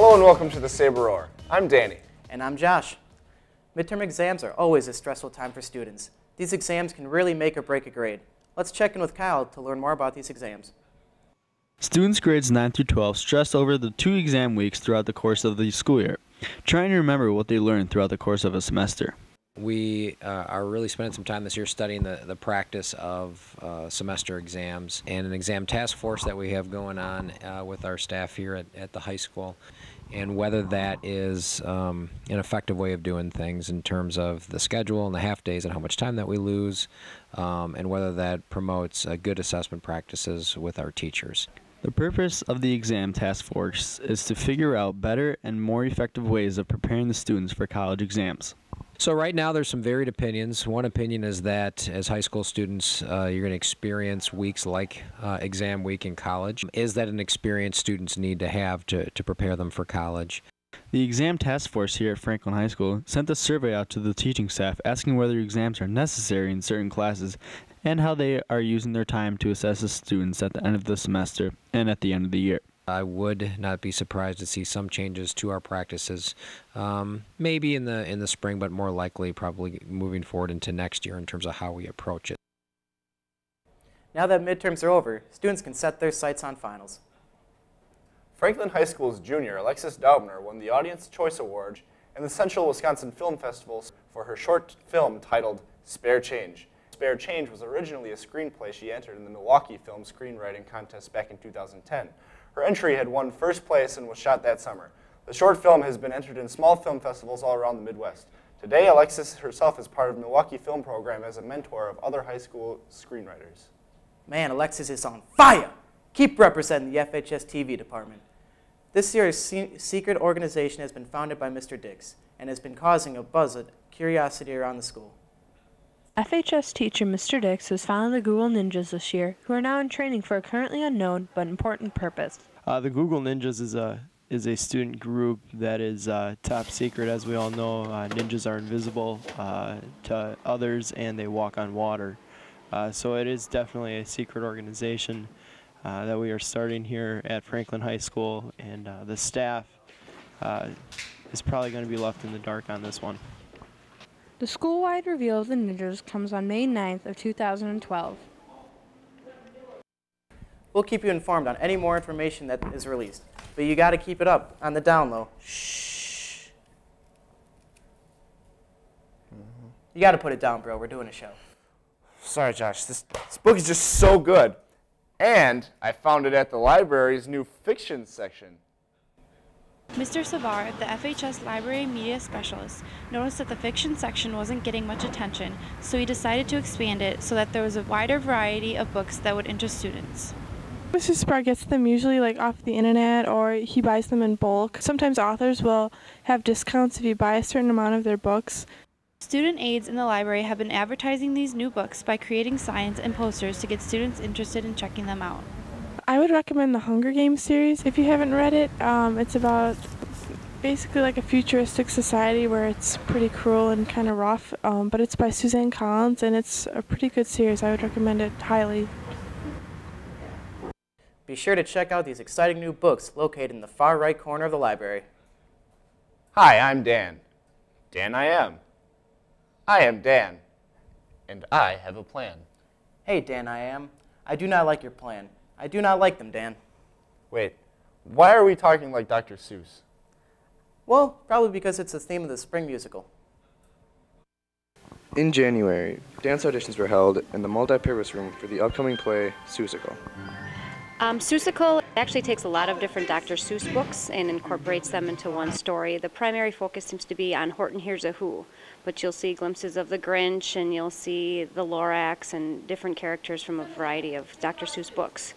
Hello and welcome to the Saber Roar. I'm Danny. And I'm Josh. Midterm exams are always a stressful time for students. These exams can really make or break a grade. Let's check in with Kyle to learn more about these exams. Students grades 9 through 12 stress over the 2 exam weeks throughout the course of the school year, trying to remember what they learned throughout the course of a semester. We are really spending some time this year studying the practice of semester exams and an exam task force that we have going on with our staff here at the high school, and whether that is an effective way of doing things in terms of the schedule and the half days and how much time that we lose, and whether that promotes good assessment practices with our teachers. The purpose of the exam task force is to figure out better and more effective ways of preparing the students for college exams. So right now there's some varied opinions. One opinion is that as high school students you're going to experience weeks like exam week in college. Is that an experience students need to have to prepare them for college? The exam task force here at Franklin High School sent a survey out to the teaching staff asking whether exams are necessary in certain classes and how they are using their time to assess the students at the end of the semester and at the end of the year. I would not be surprised to see some changes to our practices, maybe in the spring, but more likely probably moving forward into next year in terms of how we approach it. Now that midterms are over, students can set their sights on finals. Franklin High School's junior Alexis won the Audience Choice Award in the Central Wisconsin Film Festival for her short film titled Spare Change. Spare Change was originally a screenplay she entered in the Milwaukee Film Screenwriting Contest back in 2010. Her entry had won first place and was shot that summer. The short film has been entered in small film festivals all around the Midwest. Today, Alexis herself is part of the Milwaukee Film Program as a mentor of other high school screenwriters. Man, Alexis is on fire! Keep representing the FHS TV department. This year's secret organization has been founded by Mr. Dix and has been causing a buzz of curiosity around the school. FHS teacher Mr. Dix has founded the Google Ninjas this year, who are now in training for a currently unknown but important purpose. The Google Ninjas is a student group that is top secret. As we all know, ninjas are invisible to others and they walk on water. So it is definitely a secret organization that we are starting here at Franklin High School, and the staff is probably going to be left in the dark on this one. The school-wide reveal of the Ninjas comes on May 9th of 2012. We'll keep you informed on any more information that is released, but you got to keep it up on the down low. Shh. You got to put it down, bro. We're doing a show. Sorry, Josh. This book is just so good. And I found it at the library's new fiction section. Mr. Savar, the FHS Library Media Specialist, noticed that the fiction section wasn't getting much attention, so he decided to expand it so that there was a wider variety of books that would interest students. Mr. Savar gets them usually off the internet, or he buys them in bulk. Sometimes authors will have discounts if you buy a certain amount of their books. Student aides in the library have been advertising these new books by creating signs and posters to get students interested in checking them out. I would recommend the Hunger Games series if you haven't read it. It's about basically a futuristic society where it's pretty cruel and kind of rough, but it's by Suzanne Collins, and it's a pretty good series. I would recommend it highly. Be sure to check out these exciting new books located in the far right corner of the library. Hi, I'm Dan. Dan I am. I am Dan, and I have a plan. Hey, Dan, I am. I do not like your plan. I do not like them, Dan. Wait, why are we talking like Dr. Seuss? Well, probably because it's the theme of the spring musical. In January, dance auditions were held in the multi-purpose room for the upcoming play, Seussical. Seussical actually takes a lot of different Dr. Seuss books and incorporates them into one story. The primary focus seems to be on Horton Hears a Who, but you'll see glimpses of the Grinch, and you'll see the Lorax and different characters from a variety of Dr. Seuss books.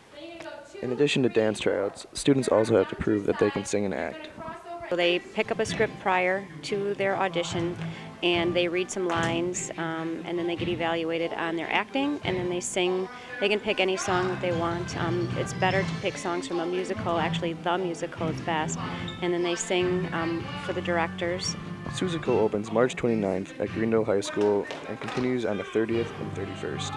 In addition to dance tryouts, students also have to prove that they can sing and act. So they pick up a script prior to their audition, and they read some lines, and then they get evaluated on their acting, and then they sing. They can pick any song that they want. It's better to pick songs from a musical. Actually, the musical is best. And then they sing for the directors. Seussical opens March 29th at Greendale High School and continues on the 30th and 31st.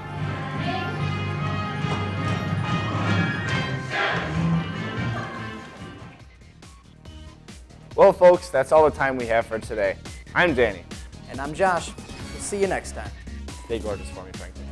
Well, folks, that's all the time we have for today. I'm Danny. And I'm Josh. We'll see you next time. Stay gorgeous for me, Frank.